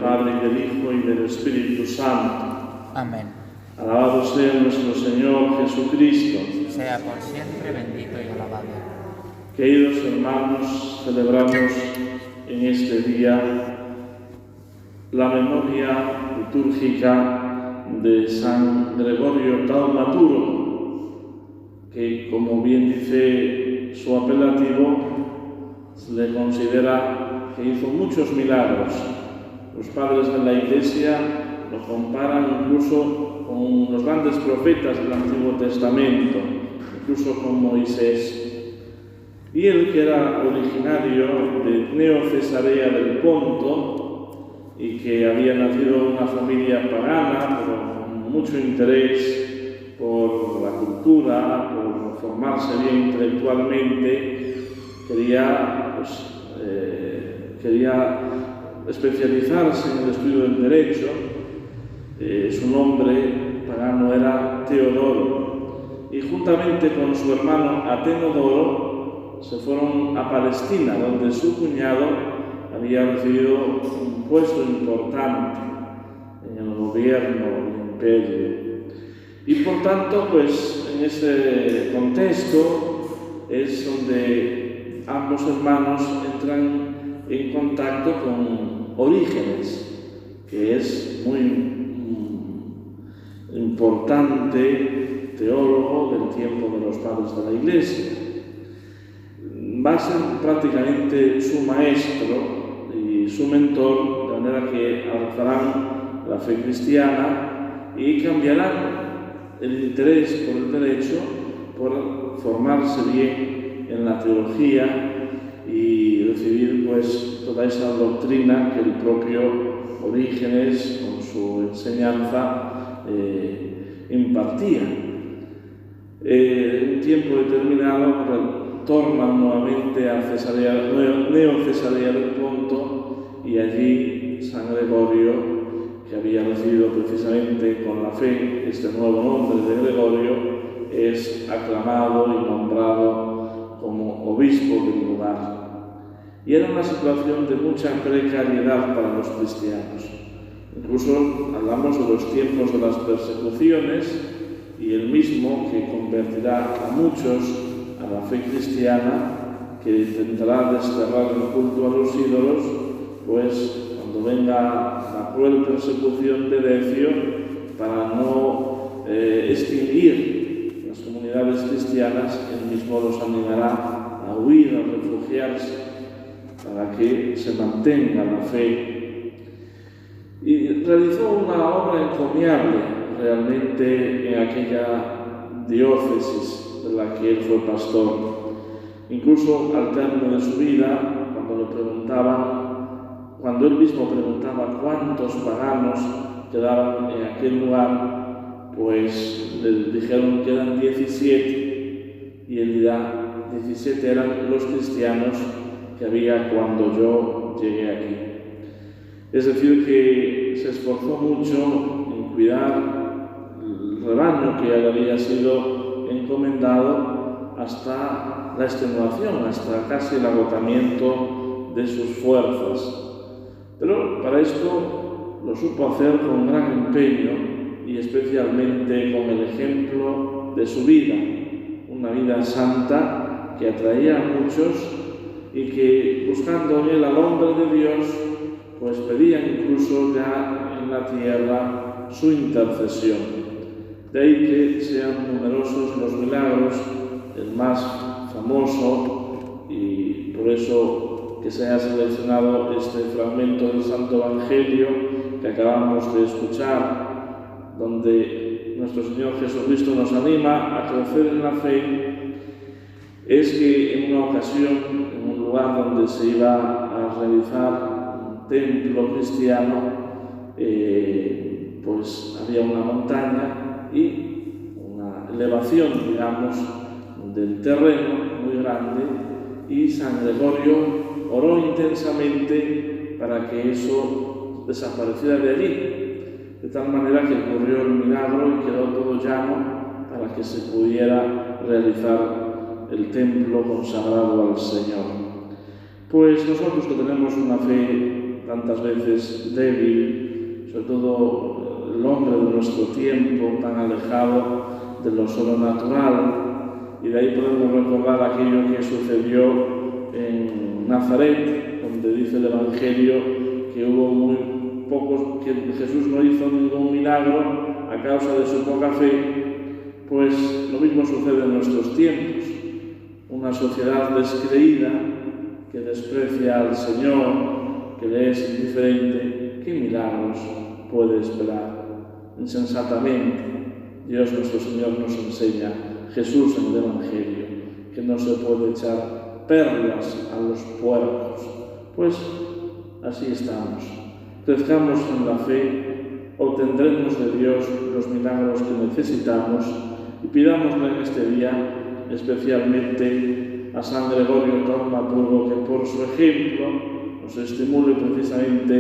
Padre, y del Hijo, y del Espíritu Santo. Amén. Alabado sea nuestro Señor Jesucristo. Sea por siempre bendito y alabado. Queridos hermanos, celebramos en este día la memoria litúrgica de San Gregorio Taumaturgo, que, como bien dice su apelativo, se le considera que hizo muchos milagros. Los padres de la Iglesia lo comparan incluso con los grandes profetas del Antiguo Testamento, incluso con Moisés. Y él, que era originario de Neo Cesarea del Ponto y que había nacido en una familia pagana, pero con mucho interés por la cultura, por formarse bien intelectualmente, quería especializarse en el estudio del derecho. Su nombre pagano era Teodoro, y juntamente con su hermano Atenodoro se fueron a Palestina, donde su cuñado había recibido un puesto importante en el gobierno del imperio. Y por tanto, pues en ese contexto es donde ambos hermanos entran en contacto con Orígenes, que es muy importante teólogo del tiempo de los padres de la Iglesia. Va a ser prácticamente su maestro y su mentor, de manera que abrazarán la fe cristiana y cambiarán el interés por el derecho por formarse bien en la teología y recibir pues toda esa doctrina que el propio Orígenes con su enseñanza impartía. En un tiempo determinado retornan nuevamente a Neo Cesarea del Ponto, y allí San Gregorio, que había recibido precisamente con la fe este nuevo nombre de Gregorio, es aclamado y nombrado como obispo del lugar. Y era una situación de mucha precariedad para los cristianos. Incluso hablamos de los tiempos de las persecuciones, y el mismo que convertirá a muchos a la fe cristiana, que intentará desterrar el culto a los ídolos, pues cuando venga la cruel persecución de Decio, para no extinguir las comunidades cristianas, él mismo los animará a huir, a refugiarse, para que se mantenga la fe. Y realizó una obra encomiable realmente en aquella diócesis de la que él fue pastor. Incluso al término de su vida, cuando él mismo preguntaba cuántos paganos quedaban en aquel lugar, pues le dijeron que eran 17, y él dirá: 17 eran los cristianos que había cuando yo llegué aquí. Es decir, que se esforzó mucho en cuidar el rebaño que le había sido encomendado hasta la extenuación, hasta casi el agotamiento de sus fuerzas. Pero para esto lo supo hacer con gran empeño, y especialmente con el ejemplo de su vida, una vida santa que atraía a muchos y que, buscando en él al hombre de Dios, pues pedían incluso ya en la tierra su intercesión. De ahí que sean numerosos los milagros, el más famoso, y por eso que se haya seleccionado este fragmento del Santo Evangelio que acabamos de escuchar, donde nuestro Señor Jesucristo nos anima a crecer en la fe, es que en una ocasión, en un lugar donde se iba a realizar un templo cristiano, pues había una montaña y una elevación, digamos, del terreno muy grande, y San Gregorio oró intensamente para que eso desapareciera de allí, de tal manera que ocurrió el milagro y quedó todo llano para que se pudiera realizar el templo consagrado al Señor. Pues nosotros, que tenemos una fe tantas veces débil, sobre todo el hombre de nuestro tiempo, tan alejado de lo sobrenatural. Y de ahí podemos recordar aquello que sucedió en Nazaret, donde dice el Evangelio que hubo muy pocos, que Jesús no hizo ningún milagro a causa de su poca fe. Pues lo mismo sucede en nuestros tiempos. Una sociedad descreída que desprecia al Señor, que le es indiferente, ¿qué milagros puede esperar? Insensatamente, Dios nuestro Señor nos enseña, Jesús en el Evangelio, que no se puede echar perlas a los puercos. Pues así estamos. Crezcamos en la fe, obtendremos de Dios los milagros que necesitamos y pidámosle en este día especialmente a San Gregorio Taumaturgo que por su ejemplo nos estimule precisamente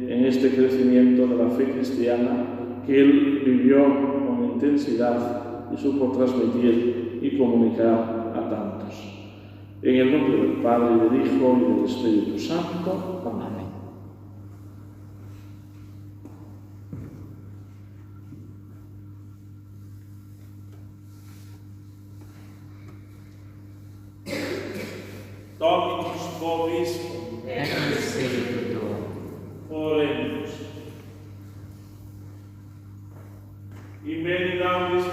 en este crecimiento de la fe cristiana que él vivió con intensidad y supo transmitir y comunicar a tantos. En el nombre del Padre, y del Hijo, y del Espíritu Santo. Amén. Dominus vobiscum. Et spiritu tuo. Oremos. In bene Davis